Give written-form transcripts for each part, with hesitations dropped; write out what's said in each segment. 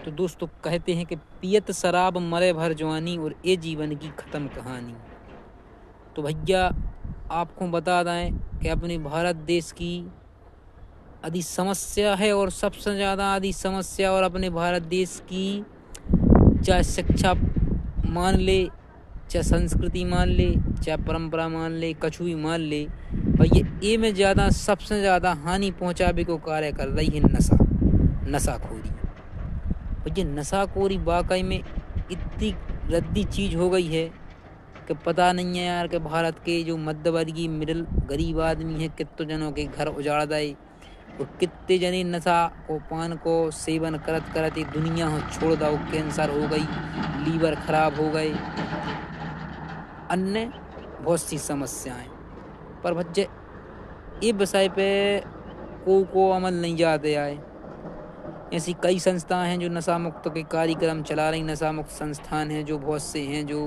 تو دوستو کہتے ہیں کہ پیت شراب مرے بھر جوانی اور اے جیون کی ختم کہانی۔ تو بھیا آپ کو بتا دیں کہ اپنے بھارت دیش کی آدھی سمسیا ہے اور سب سے زیادہ آدھی سمسیا، اور اپنے بھارت دیش کی چاہے شکچھا مان لے، چاہے سنسکرتی مان لے، چاہے پرمپرا مان لے، کچھ بھی مان لے، بھیا اے میں زیادہ سب سے زیادہ ہانی پہنچانے کو کاریہ کر رہی ہے نشہ خوری۔ یہ نشہ خوری واقعی میں اتنی ردی چیز ہو گئی ہے کہ پتہ نہیں ہے یار کہ بھارت کے جو مدھیہ ورگی مڈل غریب آدمی ہیں کتنے جنوں کے گھر اجاڑ دے، اور کتنے جنے نشہ کو پان کو سیون کرت دنیا ہو چھوڑ دو، کینسر ہو گئی، لیور خراب ہو گئے، انیہ بہت سی سمسیائیں۔ پر بچے یہ وشے پہ کو عمل نہیں جاتے آئے۔ ایسی کئی سنستھا ہیں جو نشہ مکت کے کاریہ چلا رہی، نشہ مکت سنستھان ہیں جو بہت سے ہیں جو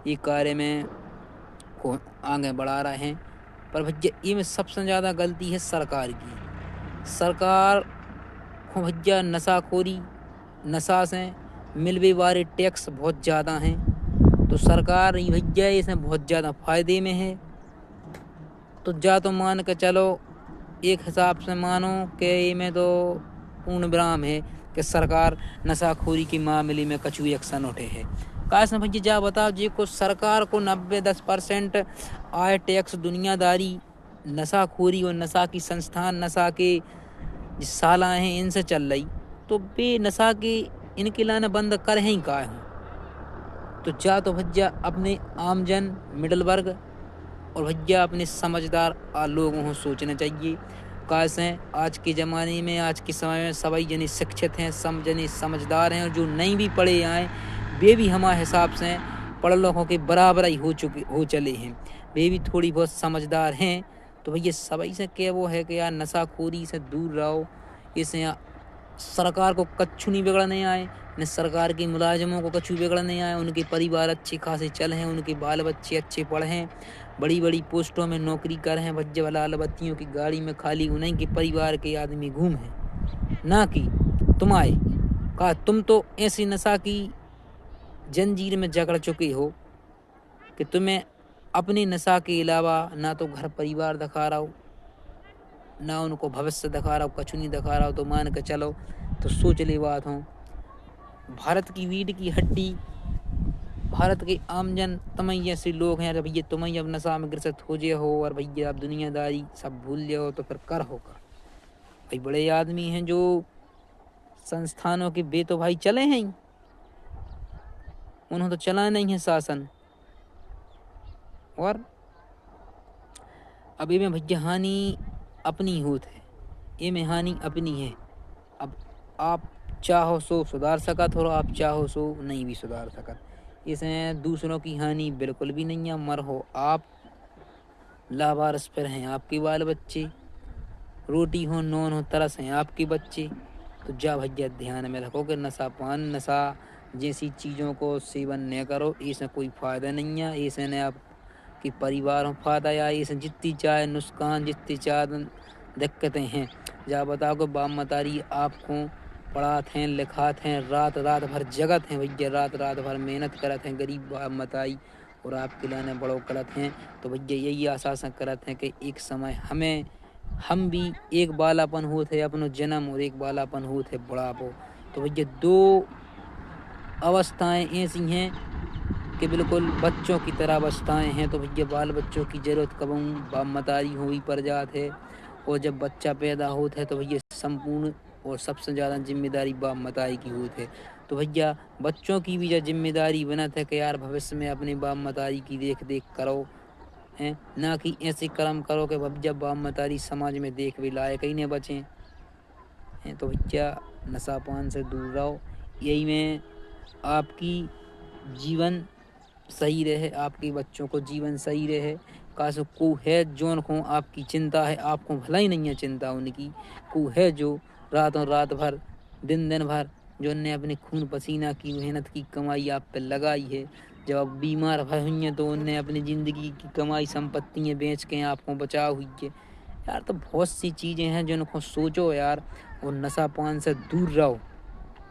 یہ کاریہ میں کو آگے بڑھا رہے ہیں۔ پر بھیا یہ میں سب سے زیادہ غلطی ہے سرکار کی۔ سرکار کو بھیا نشہ خوری، نشہ سے ملنے والے ٹیکس بہت زیادہ ہیں، تو سرکار بھیا اس میں بہت زیادہ فائدے میں ہے۔ تو جا تو مان کے چلو ایک حساب سے مانو کہ یہ میں تو پورن برام ہے کہ سرکار نشہ خوری کے معاملے میں کچھ ایکشن اٹھے ہے۔ کاش بھیا جا بتاؤ جی کو سرکار کو 90-10% آئے ٹیکس دنیا داری نشہ خوری اور نشہ کی سنستھان، نشہ کے سالہ ہیں ان سے چل رہی، تو بے نشہ کے ان کے لانا بند کر ہی کا ہوں۔ تو جا تو بھیا اپنے عام جن مڈل ورگ اور بھیا اپنے سمجھدار لوگوں کو سوچنا چاہیے۔ کاش ہیں آج کے زمانے میں، آج کے سمے میں سبھی جنے شکچت ہیں، سب جنے سمجھدار ہیں، اور جو نہیں بھی پڑھے آئے وہ بھی ہمارے حساب سے پڑھ لوگوں کے برابر ہی ہو چلے ہیں، وہ بھی تھوڑی بہت سمجھدار ہیں۔ تو بھیا سبھی سے کہ وہ ہے کہ یار نشہ خوری سے دور رہو، اسے سرکار کو کچھ نہیں بگڑنے آئے، نہ سرکار کے ملازموں کو کچھ بگڑنے آئے، ان کے پریوار اچھے خاصے چل ہیں، ان کے بال بچے اچھے پڑھیں، بڑی بڑی پوسٹوں میں نوکری کر ہیں، بچے لال بتیوں کی گاڑی میں خالی انہیں کے پریوار کے آدمی گھوم ہیں، نہ کہ تم آئے کہا تم تو ایسی نشہ کی جنجیر میں جکڑ چکے ہو کہ تمہیں اپنے نشہ کے علاوہ نہ تو گھر پریوار دکھا رہا ہو، نہ ان کو بھوشیہ دکھا رہا ہو، کچھ نہیں دکھا رہا ہو، تو مان کے چلو تو سوچ لے بات ہوں بھارت کی ریڑھ کی ہڈی، بھارت کے عام جن تمہیں ایسے لوگ ہیں، بھیا تمہیں اب نشہ میں گرست ہو جائے ہو اور بھیا اب دنیا داری سب بھول جاؤ، تو پھر کر ہوگا بھائی بڑے آدمی ہیں جو سنستھانوں کے بے تو بھائی چلے ہیں، انہوں تو چلا نہیں ہے شاسن، اور ابھی میں بھیا ہانی اپنی ہوت ہے، یہ میں ہانی اپنی ہے۔ اب آپ چاہو سو سدھار سکت اور آپ چاہو سو نہیں بھی سدھار سکت، اس میں دوسروں کی ہانی بالکل بھی نہیں ہے، مر ہو آپ لاوارث پر ہیں آپ کے بال بچے، روٹی ہو نون ہو ترس ہیں آپ کے بچے، تو جا بھیا دھیان میں رکھو کہ نشہ پان نشہ جیسی چیزوں کو سیون نہ کرو، اس سے کوئی فائدہ نہیں ہے، اس نے آپ کی پریوار میں فائدہ ہے، اس سے جتنی چاہے نقصان جتنی چاہے دقتیں ہیں، جا بتاؤ کہ باپ متاری آپ کو پڑھات ہیں لکھات ہیں، رات بھر جگت ہیں بھیا، رات بھر محنت کرت ہیں، غریب باپ متائی اور آپ کے لانے بڑوں کرت ہیں، تو بھیا یہی آساسا کرت ہیں کہ ایک سمے ہم بھی ایک بالاپن ہوتے اپنا جنم اور ایک بالاپن ہوتے بڑھاپو، تو بھیا دو اوستھائیں ایسی ہیں کہ بالکل بچوں کی طرح اوستھائیں ہیں، تو بھیا بال بچوں کی ضرورت کب باپ متاری ہوئی پر جات ہے، اور جب بچہ پیدا ہوتا ہے تو بھیا سمپورن اور سب سے زیادہ ذمہ داری باپ متائی کی ہوتی ہے، تو بھیا بچوں کی بھی ذمہ داری بنت ہے کہ یار بھوشیہ میں اپنے باپ متاری کی دیکھ کرو، ہیں نہ کہ ایسے کرم کرو کہ جب باپ متاری سماج میں دیکھ بھی لائق ہی نہ بچیں ہیں، تو بھیا نشہ پان سے دور رہو، یہی میں آپ کی جیون صحیح رہے، آپ کے بچوں کو جیون صحیح رہے، کاش کو ہے جون کو آپ کی چنتا ہے، آپ کو بھلا ہی نہیں ہے چنتا ان کی، کو ہے جو رات بھر دن بھر جو نے اپنے خون پسینہ کی محنت کی کمائی آپ پہ لگائی ہے، جب آپ بیمار ہوئی ہیں تو انہوں نے اپنی زندگی کی کمائی سمپتیاں بیچ کے آپ کو بچا ہوئی ہے یار، تو بہت سی چیزیں ہیں جن کو سوچو یار، اور نشہ پان سے دور رہو،